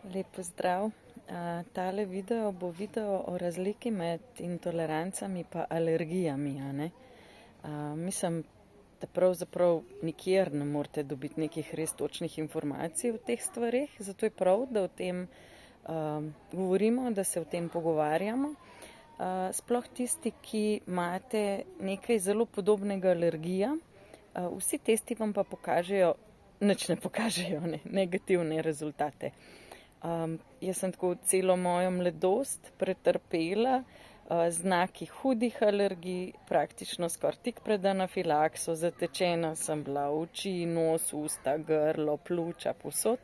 Lep pozdrav. Tale video bo video o razliki med intolerancami pa alergijami. Mislim, da pravzaprav nikjer ne morete dobiti nekih res točnih informacij o teh stvarih, zato je prav, da o tem govorimo, da se o tem pogovarjamo. Sploh tisti, ki imate nekaj zelo podobnega alergija, vsi testi vam pa pokažejo, nič ne pokažejo, negativne rezultate. Jaz sem tako celo mojo mladost pretrpela znaki hudih alergij, praktično skoraj tik pred anafilakso, zatečena sem bila oči, nos, usta, grlo, pljuča, povsod.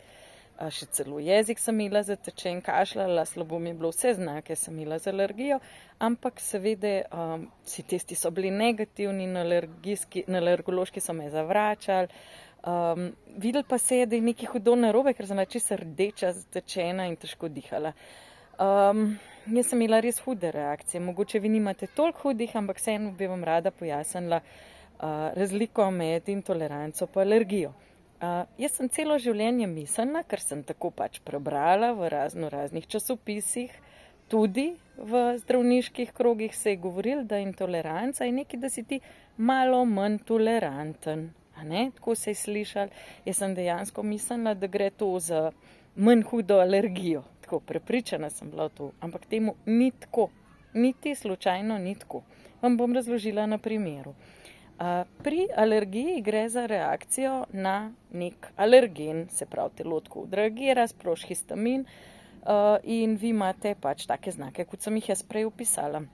Še celo jezik sem imela zatečen, kašljala, slabo mi je bilo, vse znake sem imela z alergijo, ampak seveda vsi testi so bili negativni, na alergološki so me zavračali. Videli pa se je, da je nekaj hudo narobe, ker sem bila čisto rdeča, zatečena in težko dihala. Jaz sem imela res hude reakcije, mogoče vi nimate toliko hudih, ampak vseeno bi vam rada pojasnila razliko med intoleranco pa alergijo. Jaz sem celo življenje mislila, ker sem tako pač prebrala v raznih časopisih, tudi v zdravniških krogih se je govorilo, da intoleranca je nekaj, da si ti malo manj toleranten. Tako se je slišalo. Jaz sem dejansko mislila, da gre to za manj hudo alergijo. Tako prepričana sem bila v to, ampak temu ni tako. Niti slučajno ni tako. Vam bom razložila na primeru. Pri alergiji gre za reakcijo na nek alergen, se pravi telo tako odreagira, sproži histamin in vi imate pač take znake, kot sem jih jaz prej opisala.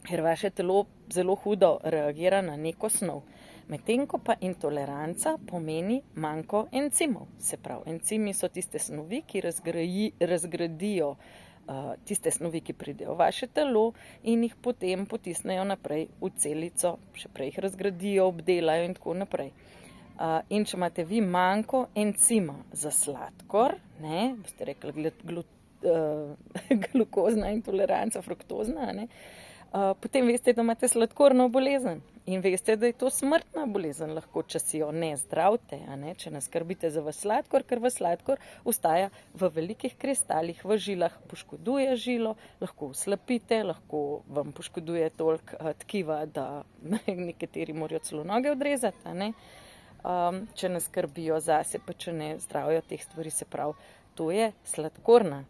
Ker vaše telo zelo hudo reagira na neko snov. Medtem ko pa intoleranca pomeni manko encimov. Se pravi, encimi so tiste snovi, ki razgradijo tiste snovi, ki pridejo v vaše telo in jih potem potisnejo naprej v celico, še prej jih razgradijo, obdelajo in tako naprej. In če imate vi manko encima za sladkor, boste rekli glukozna intoleranca, fruktozna, potem veste, da imate sladkorno bolezen in veste, da je to smrtna bolezen lahko, če si jo ne zdravite, če ne skrbite za vas sladkor, ker vas sladkor ostaja v velikih kristalih v žilah, poškoduje žilo, lahko oslabite, lahko vam poškoduje toliko tkiva, da nekateri morajo celo noge odrezati, če ne skrbijo zase, pa če ne zdravijo teh stvari, se pravi. To je sladkorna,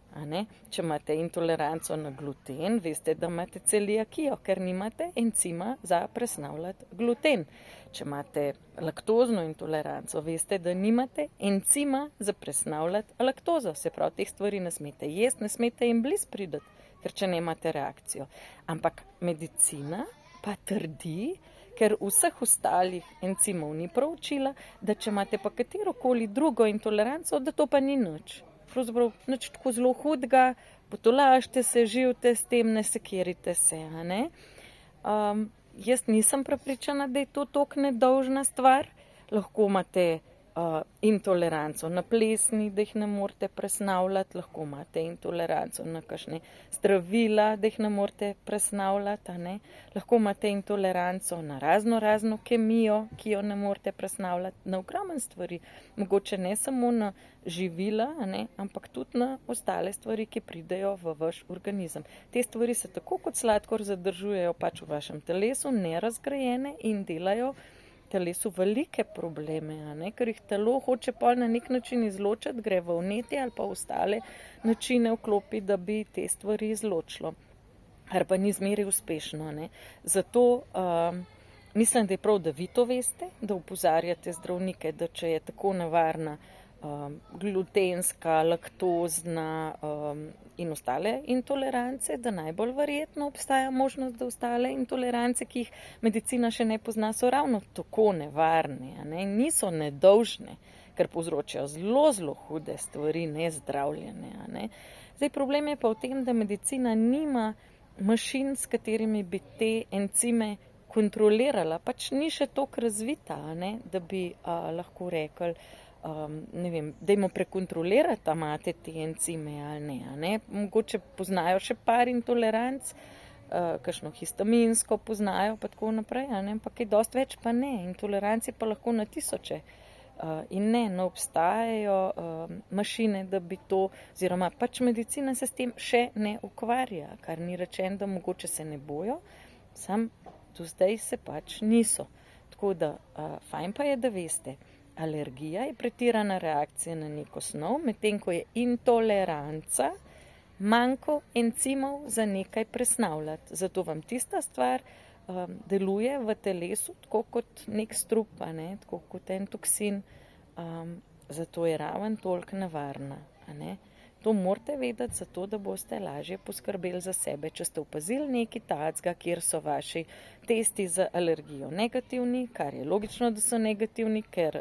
Če imate intoleranco na gluten, veste, da imate celiakijo, ker nimate encima za presnavljati gluten. Če imate laktozno intoleranco, veste, da nimate encima za presnavljati laktozo. Se pravi, teh stvari ne smete jesti, ne smete jim blizu priti, ker če ne imate reakcijo. Ampak medicina pa trdi, ker vseh ostalih encimov ni proučila, da če imate pa katerokoli drugo intoleranco, da to pa ni nič. Pravzaprav nič tako zelo hudega, potolažite se, živite s tem, ne sekirite se. Jaz nisem prepričana, da je to toliko nedolžna stvar. Lahko imate intoleranco na plesni, da jih ne morete presnavljati, lahko imate intoleranco na kakšne zdravila, da jih ne morete presnavljati, lahko imate intoleranco na razno kemijo, ki jo ne morete presnavljati, na ogromno stvari, mogoče ne samo na živila, ampak tudi na ostale stvari, ki pridejo v vaš organizem. Te stvari se tako kot sladkor zadržujejo pač v vašem telesu, nerazgrajene in delajo telesu velike probleme, ker jih telo hoče pol na nek način izločiti, gre v vnetje ali pa ostale načine vklopi, da bi te stvari izločilo. Kar pa ni zmeraj uspešno. Zato mislim, da je prav, da vi to veste, da opozarjate zdravnike, da če je tako nevarna glutenska, laktozna in ostale intolerance, da najbolj verjetno obstaja možnost, da ostale intolerance, ki jih medicina še ne pozna, so ravno tako nevarne, niso nedolžne, ker povzročajo zelo hude stvari, nezdravljene. Zdaj, problem je pa v tem, da medicina nima mašin, s katerimi bi te encime kontrolirala, pač ni še toliko razvita, da bi lahko rekli, dajmo prekontrolirati, a imate te encime ali ne. Mogoče poznajo še par intoleranc, kakšno histaminsko poznajo, pa tako naprej, ampak je dosti več pa ne. Intoleranci pa lahko na tisoče. In ne obstajajo mašine, da bi to, oziroma pač medicina se s tem še ne ukvarja, kar ni rečeno, da mogoče se ne bojo, sam do zdaj se pač niso. Tako da, fajn pa je, da veste, alergija je pretirana reakcija na neko snov, medtem ko je intoleranca manko encimov za nekaj presnavljati. Zato vam tista stvar deluje v telesu tako kot nek strup, tako kot en toksin, zato je raven toliko nevarna. To morate vedeti, zato da boste lažje poskrbeli za sebe. Če ste opazili nekaj takega, kjer so vaši testi za alergijo negativni, kar je logično, da so negativni, ker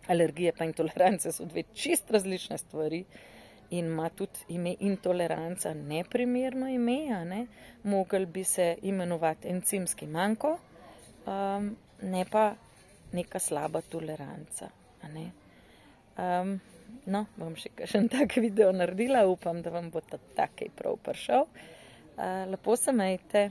alergije pa intolerance so dve čist različne stvari, in ima tudi ime intoleranca neprimerno ime, mogli bi se imenovati encimski manko, ne pa neka slaba toleranca. No, bom še kakšen tak video naredila, upam, da vam bo takej prav prišel. Lepo se majte.